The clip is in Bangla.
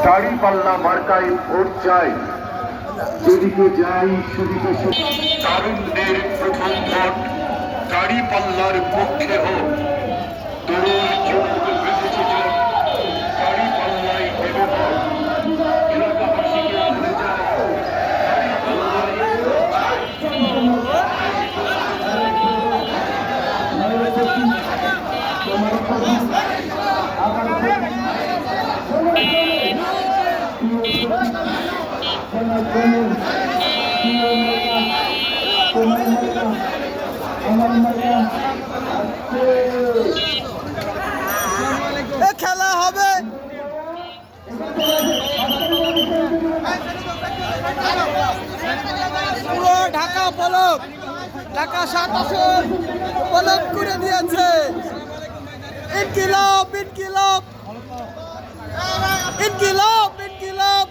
দাঁড়িপাল্লা মার্কায় ভোট চাই, যেদিকে যাই সেদিকে তারুণদের প্রথম ভোট দাঁড়িপাল্লার পক্ষে হোক। তরুণ যুবক বেঁচেছে জোট, দাঁড়িপাল্লাই দেবে ভোট। এলাকাবাসীকে বলে যায় খেলা হবে। পুরো ঢাকা পলক, ঢাকা ৭ আসন পলক করে দিয়েছে। ইনকিলাব ইনকিলাব ইনকিলাব ইনকিলাব।